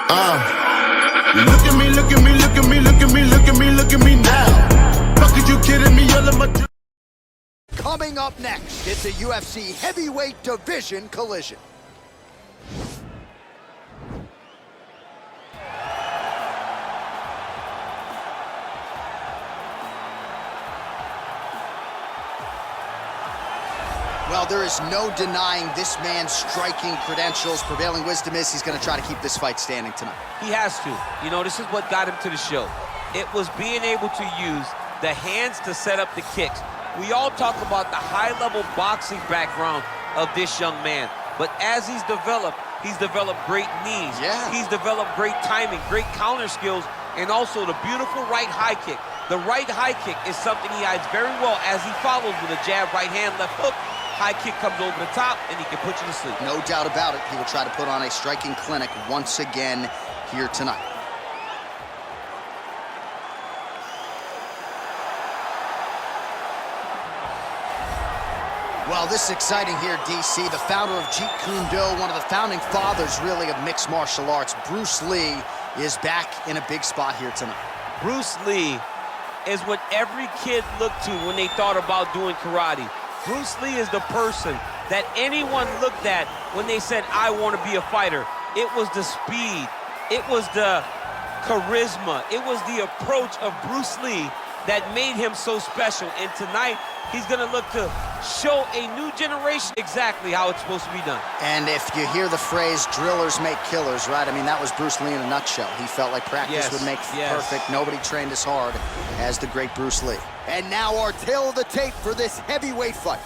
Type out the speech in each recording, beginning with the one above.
Look at me, look at me, look at me, look at me, look at me, look at me now. Fuck, are you kidding me? All of my Coming up next, it's a UFC heavyweight division collision. Well, there is no denying this man's striking credentials. Prevailing wisdom is he's going to try to keep this fight standing tonight. He has to. You know, this is what got him to the show. It was being able to use the hands to set up the kicks. We all talk about the high-level boxing background of this young man. But as he's developed great knees. Yeah. He's developed great timing, great counter skills, and also the beautiful right high kick. The right high kick is something he hides very well as he follows with a jab, right hand, left hook. High kick comes over the top, and he can put you to sleep. No doubt about it. He will try to put on a striking clinic once again here tonight. Well, this is exciting here, DC. The founder of Jeet Kune Do, one of the founding fathers, really, of mixed martial arts, Bruce Lee, is back in a big spot here tonight. Bruce Lee is what every kid looked to when they thought about doing karate. Bruce Lee is the person that anyone looked at when they said, I want to be a fighter. It was the speed. It was the charisma. It was the approach of Bruce Lee that made him so special. And tonight, he's going to look to show a new generation exactly how it's supposed to be done. And if you hear the phrase, drillers make killers, right? I mean, that was Bruce Lee in a nutshell. He felt like practice would make perfect. Nobody trained as hard as the great Bruce Lee. And now our tale of the tape for this heavyweight fight.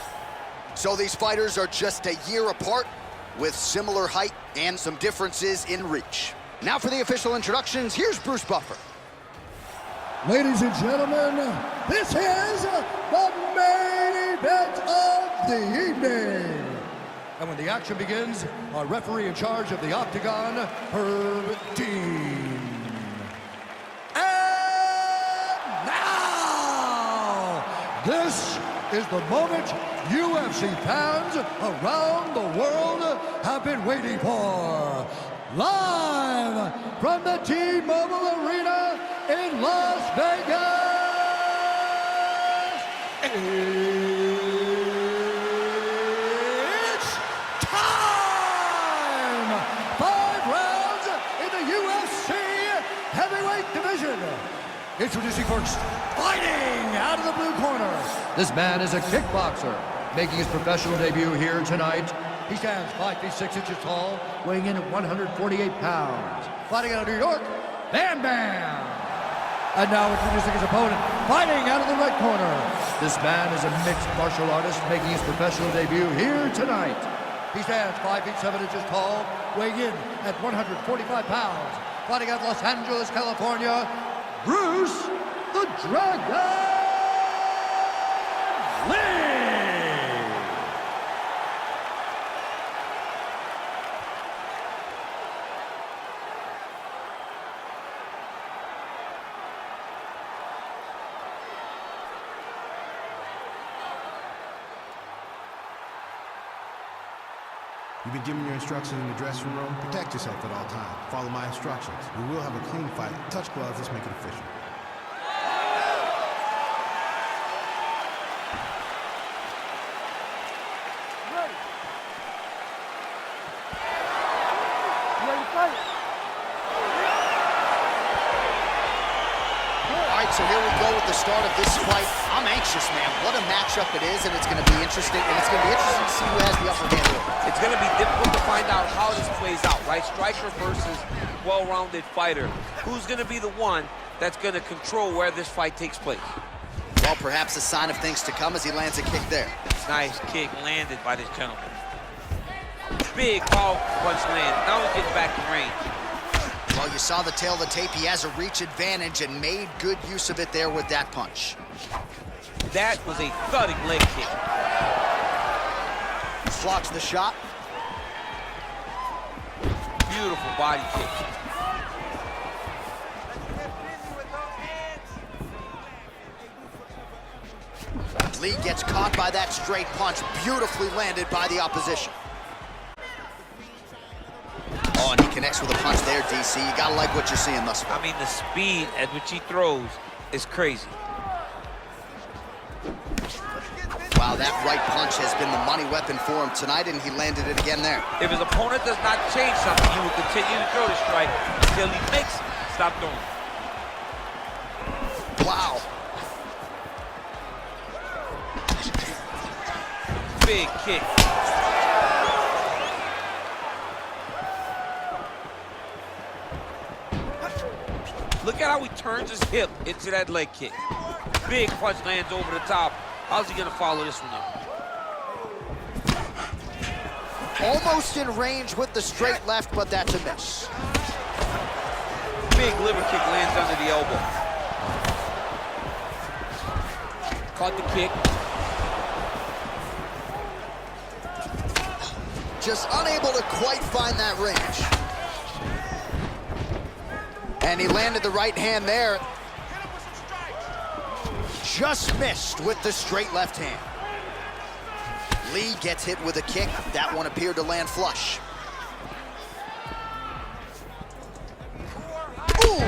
So these fighters are just a year apart with similar height and some differences in reach. Now for the official introductions, here's Bruce Buffer. Ladies and gentlemen, this is the main event of the evening. And when the action begins, our referee in charge of the Octagon, Herb Dean. And now, this is the moment UFC fans around the world have been waiting for. Live from the T-Mobile Arena in Las Vegas, it's time! 5 rounds in the UFC heavyweight division. Introducing first, fighting out of the blue corner. This man is a kickboxer, making his professional debut here tonight. He stands 5 feet 6 inches tall, weighing in at 148 pounds. Fighting out of New York, Bam Bam! And now introducing his opponent, fighting out of the right corner. This man is a mixed martial artist, making his professional debut here tonight. He stands 5 feet 7 inches tall, weighing in at 145 pounds. Fighting out of Los Angeles, California, Bruce the Dragon Lee! You've been given your instructions in the dressing room. Protect yourself at all times. Follow my instructions. We will have a clean fight. Touch gloves, let's make it official. Ready. Ready to fight. All right, so here we go with the start of this fight. I'm anxious, man. What a matchup it is, and it's going to be interesting. And it's going to be interesting to see who has the upper hand here. It's going to be difficult to find out how this plays out, right? Striker versus well-rounded fighter. Who's going to be the one that's going to control where this fight takes place? Well, perhaps a sign of things to come as he lands a kick there. Nice kick landed by this gentleman. Big power punch land. Now he's getting back in range. Well, you saw the tail of the tape. He has a reach advantage and made good use of it there with that punch. That was a thudding leg kick. Blocks the shot. Beautiful body kick. Lee gets caught by that straight punch, beautifully landed by the opposition. Oh, and he connects with a punch there, DC. You gotta like what you're seeing thus far. I mean, the speed at which he throws is crazy. Wow, that right punch has been the money weapon for him tonight, and he landed it again there. If his opponent does not change something, he will continue to throw the strike until he makes it stop throwing. Wow. Big kick. Look at how he turns his hip into that leg kick. Big punch lands over the top. How's he gonna follow this one up? Almost in range with the straight left, but that's a miss. Big liver kick lands under the elbow. Caught the kick. Just unable to quite find that range. And he landed the right hand there. Just missed with the straight left hand. Lee gets hit with a kick. That one appeared to land flush. Ooh!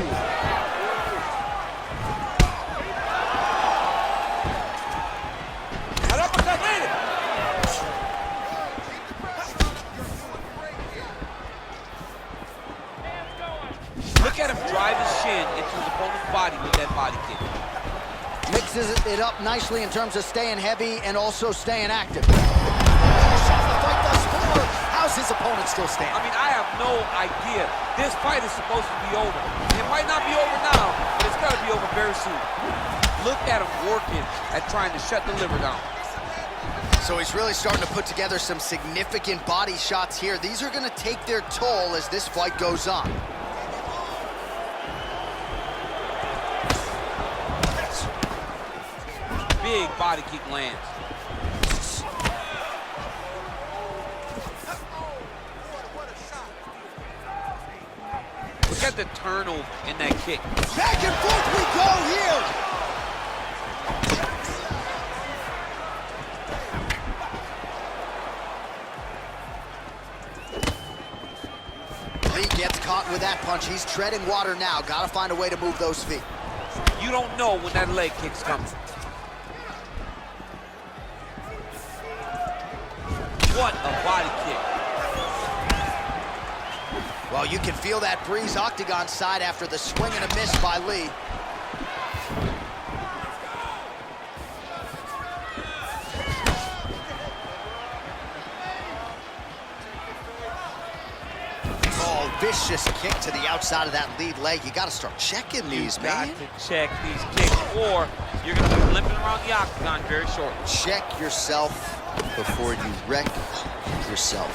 Look at him drive his shin into his opponent's body with that body kick. Mixes it up nicely in terms of staying heavy and also staying active. How's his opponent still standing? I mean, I have no idea. This fight is supposed to be over. It might not be over now, but it's got to be over very soon. Look at him working at trying to shut the liver down. So he's really starting to put together some significant body shots here. These are going to take their toll as this fight goes on. Big body kick lands. Look at the turnover in that kick. Back and forth we go here. Lee gets caught with that punch. He's treading water now. Got to find a way to move those feet. You don't know when that leg kick's coming. What a body kick. Well, you can feel that breeze octagon side after the swing and a miss by Lee. Oh, vicious kick to the outside of that lead leg. You got to start checking these, man. You got to check these kicks, or you're going to be limping around the octagon very shortly. Check yourself before you wreck yourself.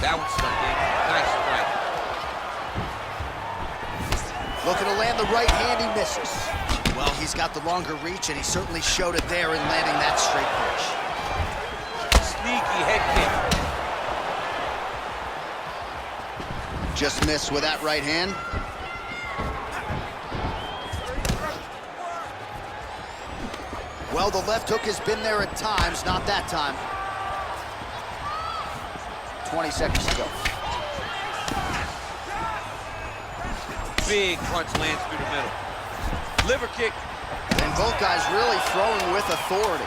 That one's something. Nice strike. Looking to land the right hand, he misses. Well, he's got the longer reach, and he certainly showed it there in landing that straight punch. Sneaky head kick. Just missed with that right hand. Well, the left hook has been there at times, not that time. 20 seconds to go. Big punch lands through the middle. Liver kick. And both guys really throwing with authority.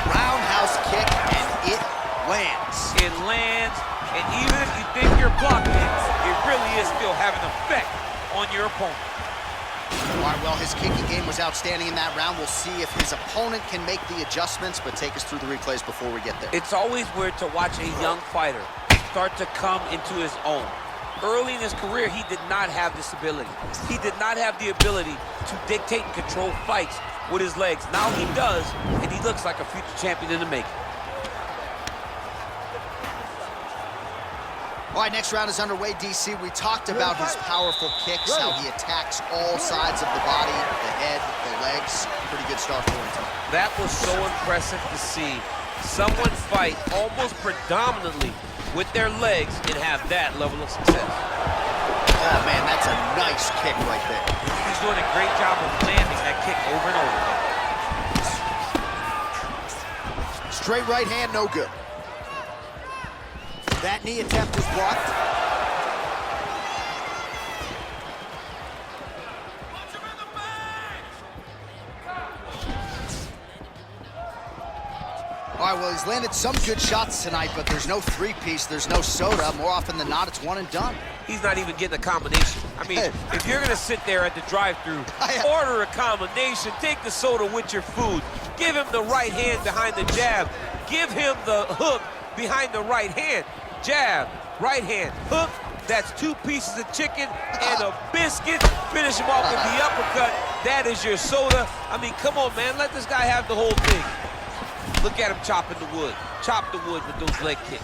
Roundhouse kick, and it lands. It lands, and even if you think you're blocking it, it really is still having an effect on your opponent. All right, well, his kicking game was outstanding in that round. We'll see if his opponent can make the adjustments, but take us through the replays before we get there. It's always weird to watch a young fighter start to come into his own. Early in his career, he did not have this ability. He did not have the ability to dictate and control fights with his legs. Now he does, and he looks like a future champion in the making. All right, next round is underway, DC. We talked about his powerful kicks, how he attacks all sides of the body, the head, the legs. Pretty good start for him tonight. That was so impressive to see someone fight almost predominantly with their legs and have that level of success. Oh, man, that's a nice kick right there. He's doing a great job of landing that kick over and over again. Straight right hand, no good. That knee attempt is blocked. All right, well, he's landed some good shots tonight, but there's no three-piece, there's no soda. More often than not, it's one and done. He's not even getting a combination. I mean, if you're gonna sit there at the drive-thru, order a combination, take the soda with your food, give him the right hand behind the jab, give him the hook behind the right hand. Jab, right hand, hook, that's 2 pieces of chicken and a biscuit. Finish him off with the uppercut. That is your soda. I mean, come on, man, let this guy have the whole thing. Look at him chopping the wood. Chop the wood with those leg kicks.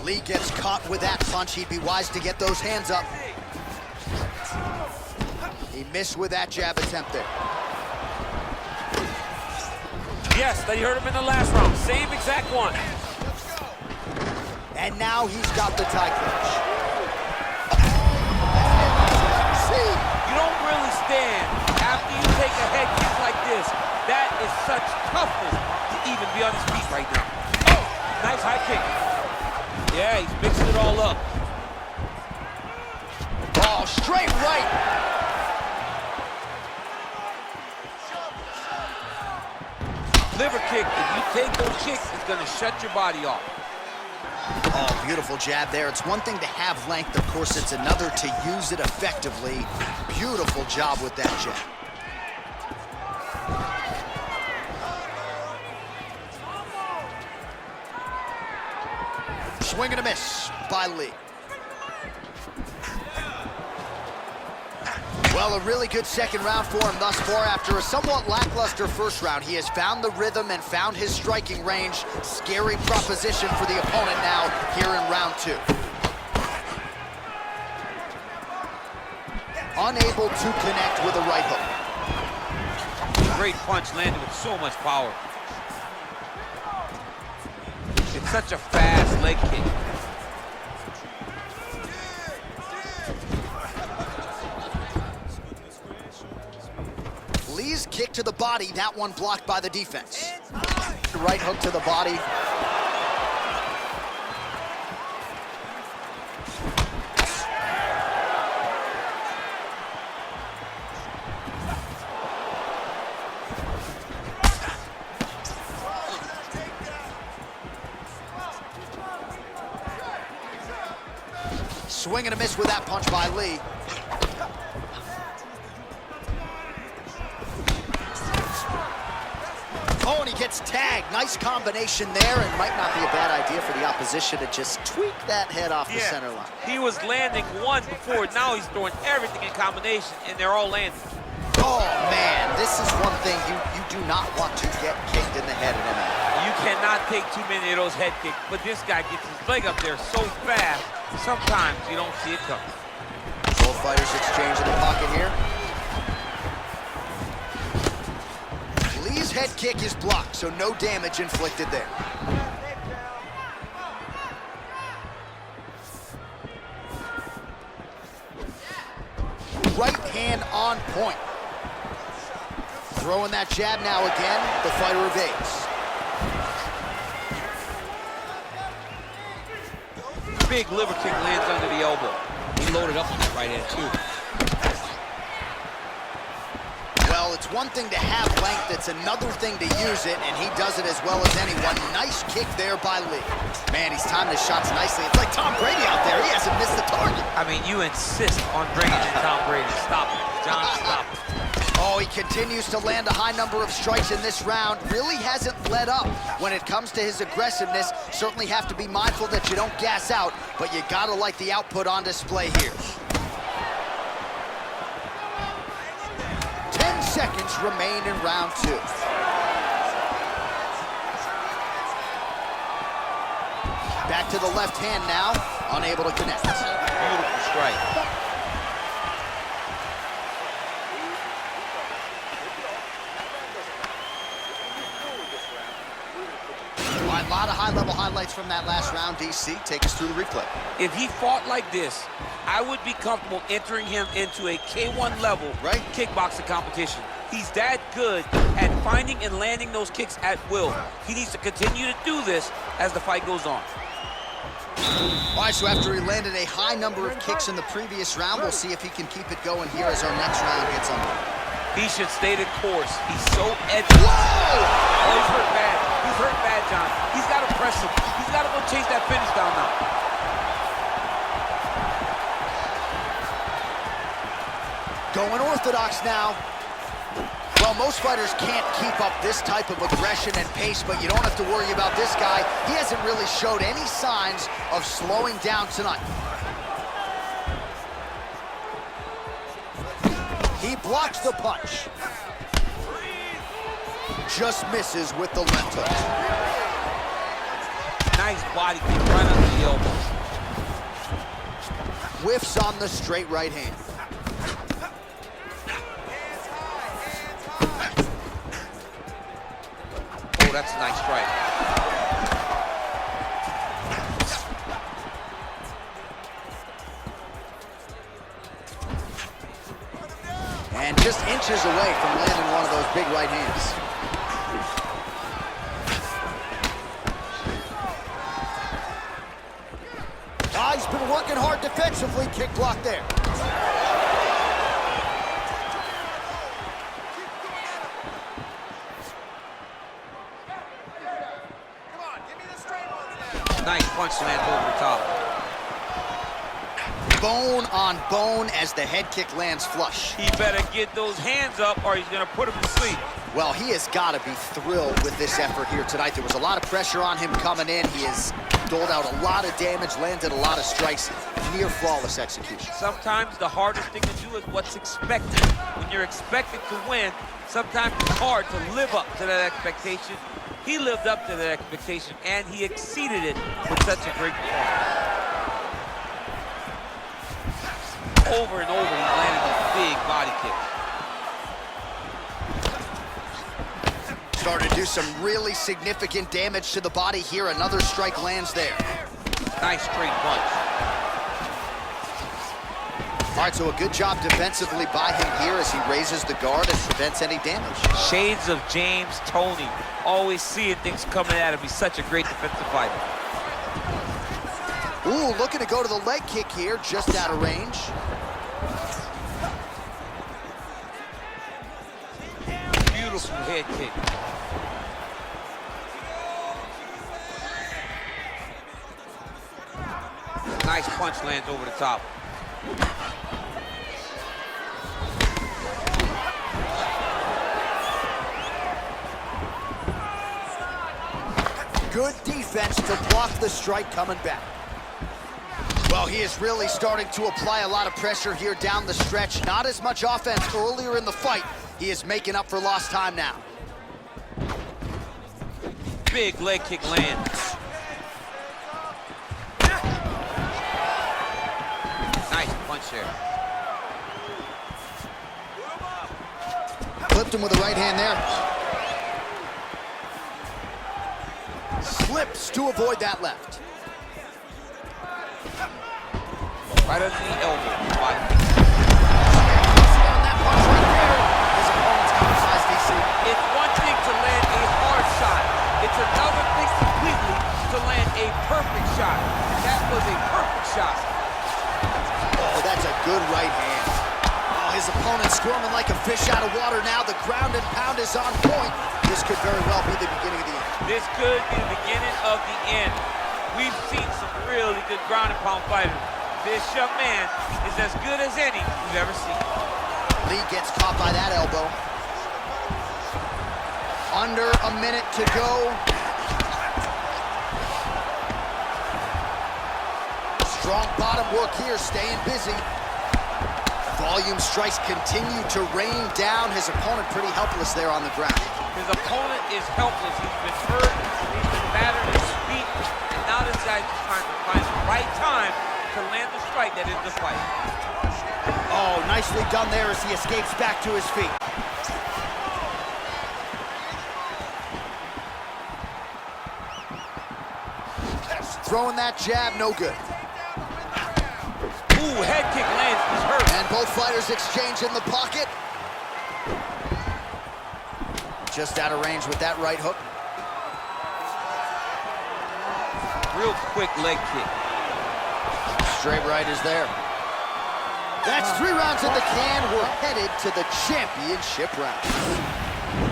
Lee gets caught with that punch. He'd be wise to get those hands up. He missed with that jab attempt there. Yes, that you heard him in the last round. Same exact one. And now he's got the tie clutch. You don't really stand after you take a head kick like this. That is such toughness to even be on his feet right now. Oh, nice high kick. Yeah, he's mixing it all up. Oh, straight right. Liver kick, if you take those kicks, it's gonna shut your body off. Oh, beautiful jab there. It's one thing to have length, of course, it's another to use it effectively. Beautiful job with that jab. Swing and a miss by Lee. Well, a really good second round for him thus far. After a somewhat lackluster first round, he has found the rhythm and found his striking range. Scary proposition for the opponent now here in round 2. Unable to connect with a right hook. Great punch landed with so much power. It's such a fast leg kick. Lee's kick to the body, that one blocked by the defense. Right hook to the body. Swing and a miss with that punch by Lee. Oh, and he gets tagged. Nice combination there, and might not be a bad idea for the opposition to just tweak that head off the center line. He was landing one before, now he's throwing everything in combination, and they're all landing. Oh, man, this is one thing you do not want to get kicked in the head in MMA. You cannot take too many of those head kicks, but this guy gets his leg up there so fast, sometimes you don't see it coming. Both fighters exchange in the pocket here. Lee's head kick is blocked, so no damage inflicted there. Right hand on point. Throwing that jab now again, the fighter evades. Big liver kick lands under the elbow. He loaded up on that right hand too. Well, it's one thing to have length, it's another thing to use it, and he does it as well as anyone. Nice kick there by Lee. Man, he's timed his shots nicely. It's like Tom Brady out there. He hasn't missed the target. I mean, you insist on bringing in Tom Brady. Stop it, John, stop it. Oh, he continues to land a high number of strikes in this round. Really hasn't let up when it comes to his aggressiveness. Certainly have to be mindful that you don't gas out, but you gotta like the output on display here. 10 seconds remain in round 2. Back to the left hand now, unable to connect. Beautiful strike. A lot of high-level highlights from that last round, DC. Take us through the replay. If he fought like this, I would be comfortable entering him into a K1 level kickboxing competition. He's that good at finding and landing those kicks at will. He needs to continue to do this as the fight goes on. All right, so after he landed a high number of kicks in the previous round, we'll see if he can keep it going here as our next round gets underway. He should stay the course. He's so edgy. Whoa! Oh, he's hurt bad. He's hurt bad, John. He's got to press him. He's got to go chase that finish down now. Going orthodox now. Well, most fighters can't keep up this type of aggression and pace, but you don't have to worry about this guy. He hasn't really showed any signs of slowing down tonight. He blocks the punch. Just misses with the left hook. Nice body kick right under the elbow. Whiffs on the straight right hand. Oh, that's a nice strike. And just inches away from landing one of those big right hands. Ah, he's been working hard defensively. Kick block there. Nice punch lands over the top. Bone on bone as the head kick lands flush. He better get those hands up or he's gonna put him to sleep. Well, he has got to be thrilled with this effort here tonight. There was a lot of pressure on him coming in. He has doled out a lot of damage, landed a lot of strikes, near flawless execution. Sometimes the hardest thing to do is what's expected. When you're expected to win, sometimes it's hard to live up to that expectation. He lived up to that expectation, and he exceeded it with such a great performance. Over and over, he landed these big body kicks. Starting to do some really significant damage to the body here. Another strike lands there. Nice straight punch. All right, so a good job defensively by him here as he raises the guard and prevents any damage. Shades of James Toney. Always seeing things coming at him. He's such a great defensive fighter. Ooh, looking to go to the leg kick here, just out of range. Beautiful head kick. Nice punch lands over the top. Good defense to block the strike coming back. Well, he is really starting to apply a lot of pressure here down the stretch. Not as much offense earlier in the fight. He is making up for lost time now. Big leg kick lands. Nice punch there. Clipped him with the right hand there. Slips to avoid that left. Right under the elbow. On that punch right there, his opponent's outsized DC. It's one thing to land a hard shot. It's another thing completely to land a perfect shot. That was a perfect shot. Oh, that's a good right hand. Oh, his opponent's squirming like a fish out of water now. The ground and pound is on point. This could very well be the beginning of the end. This could be the beginning of the end. We've seen some really good ground and pound fighters. This young man is as good as any we've ever seen. Lee gets caught by that elbow. Under a minute to go. Strong bottom work here, staying busy. Volume strikes continue to rain down. His opponent pretty helpless there on the ground. His opponent is helpless. He's been hurt, he's been battered at his feet, and now this guy's just trying to find the right time to land the strike that is the fight. Oh, nicely done there as he escapes back to his feet. Throwing that jab, no good. Ooh, head kick lands, he's hurt. And both fighters exchange in the pocket. just out of range with that right hook. Real quick leg kick. Straight right is there. That's 3 rounds in the can. We're headed to the championship round.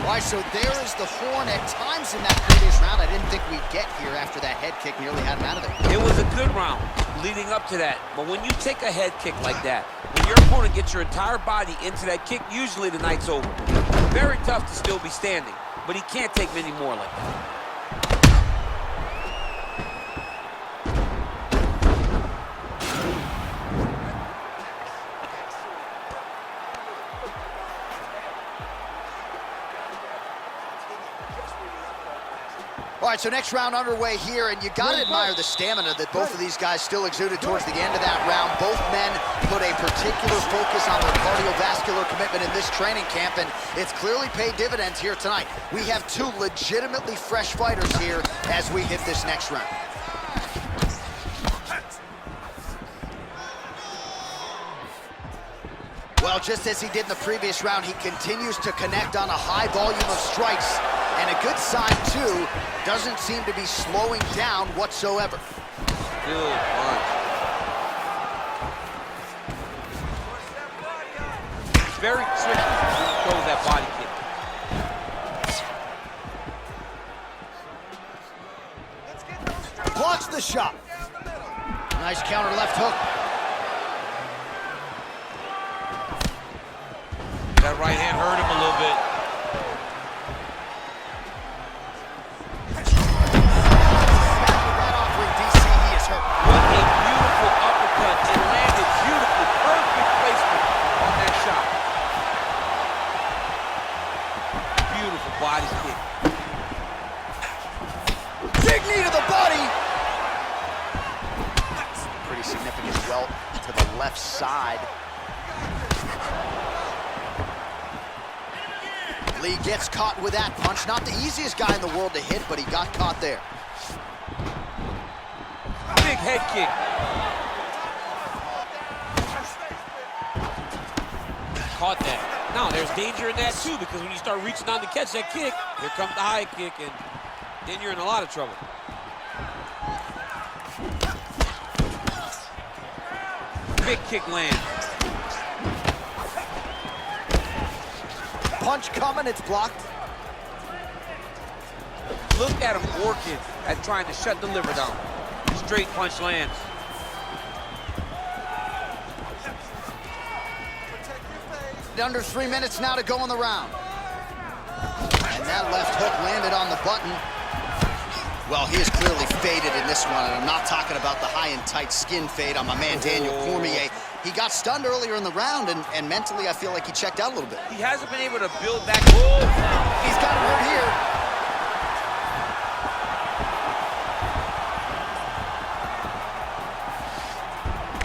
All right, so there is the horn. At times in that previous round, I didn't think we'd get here after that head kick nearly had him out of there. It was a good round leading up to that. But when you take a head kick like that, when your opponent gets your entire body into that kick, usually the night's over. Very tough to still be standing, but he can't take many more like that. All right, so next round underway here, and you gotta admire the stamina that both of these guys still exuded towards the end of that round. Both men put a particular focus on their cardiovascular commitment in this training camp, and it's clearly paid dividends here tonight. We have 2 legitimately fresh fighters here as we hit this next round. Well, just as he did in the previous round, he continues to connect on a high volume of strikes. And a good sign, too, doesn't seem to be slowing down whatsoever. Good punch. It's very tricky when he throws that body kick. Blocks the shot. Nice counter left hook. That right hand hurt him a little bit. What a beautiful uppercut. It landed beautifully. Perfect placement on that shot. Beautiful body kick. Big knee to the body. Pretty significant welt to the left side. Lee gets caught with that punch. Not the easiest guy in the world to hit, but he got caught there. Big head kick. Caught that. Now, there's danger in that, too, because when you start reaching on to catch that kick, here comes the high kick, and then you're in a lot of trouble. Big kick lands. Punch coming, it's blocked. Look at him working at trying to shut the liver down. Straight punch lands. Under 3 minutes now to go in the round. And that left hook landed on the button. Well, he is clearly faded in this one, and I'm not talking about the high and tight skin fade on my man Daniel Cormier. He got stunned earlier in the round, and mentally I feel like he checked out a little bit. He hasn't been able to build back. Oh! He's got him hurt here.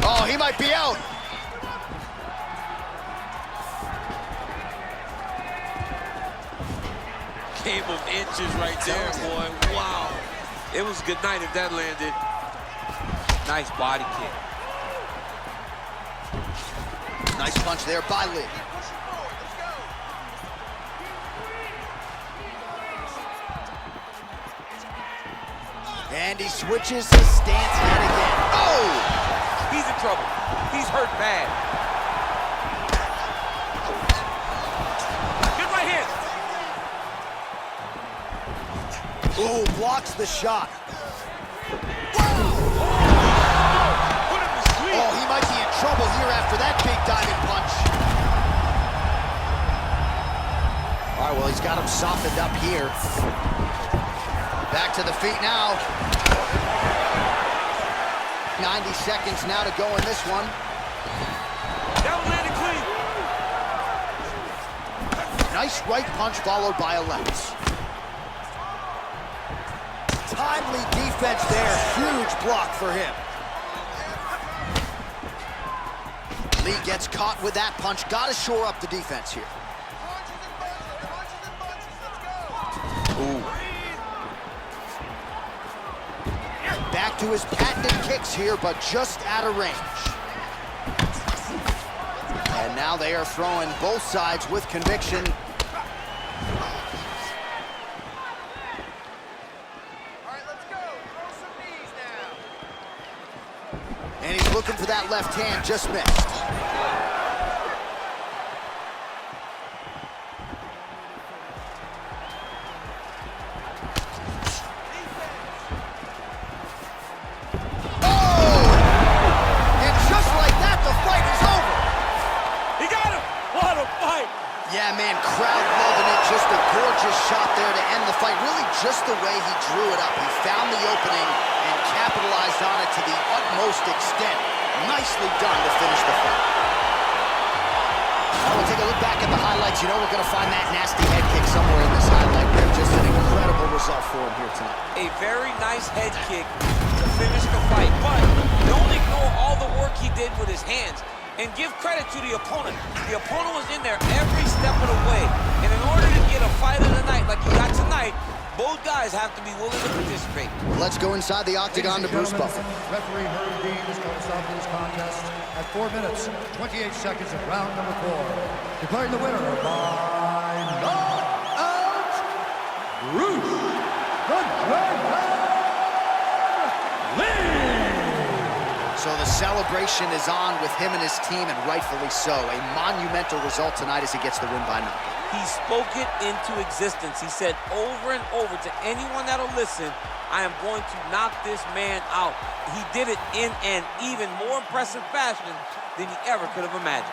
Oh, he might be out. Game of inches right there, boy. Wow. It was a good night if that landed. Nice body kick. Nice punch there by Lee. And he switches his stance yet again. Oh! He's in trouble. He's hurt bad. Good right hand. Ooh, blocks the shot. Oh, he might be in trouble here after that big diving punch. All right, well, he's got him softened up here. Back to the feet now. 90 seconds now to go in this one. That one landed clean. Nice right punch followed by a left. Timely defense there. Huge block for him. Lee gets caught with that punch. Got to shore up the defense here. Ooh. Back to his patented kicks here, but just out of range. And now they are throwing both sides with conviction. looking for that left hand, just missed. Yeah, man, crowd loving it. Just a gorgeous shot there to end the fight. Really just the way he drew it up. He found the opening and capitalized on it to the utmost extent. Nicely done to finish the fight. Now we'll take a look back at the highlights. You know we're going to find that nasty head kick somewhere in this highlight reel. Just an incredible result for him here tonight. A very nice head kick to finish the fight. But don't ignore all the work he did with his hands. And give credit to the opponent. The opponent was in there every step of the way. And in order to get a fight of the night like you got tonight, both guys have to be willing to participate. Let's go inside the octagon to Bruce Buffer. Referee Herb Dean is going to stop this contest at 4 minutes, 28 seconds of round number 4. Declaring the winner by knockout, Bruce the Dragon Lee. So the celebration is on with him and his team, and rightfully so. A monumental result tonight as he gets the win by knockout. He spoke it into existence. He said over and over to anyone that'll listen, I am going to knock this man out. He did it in an even more impressive fashion than he ever could have imagined.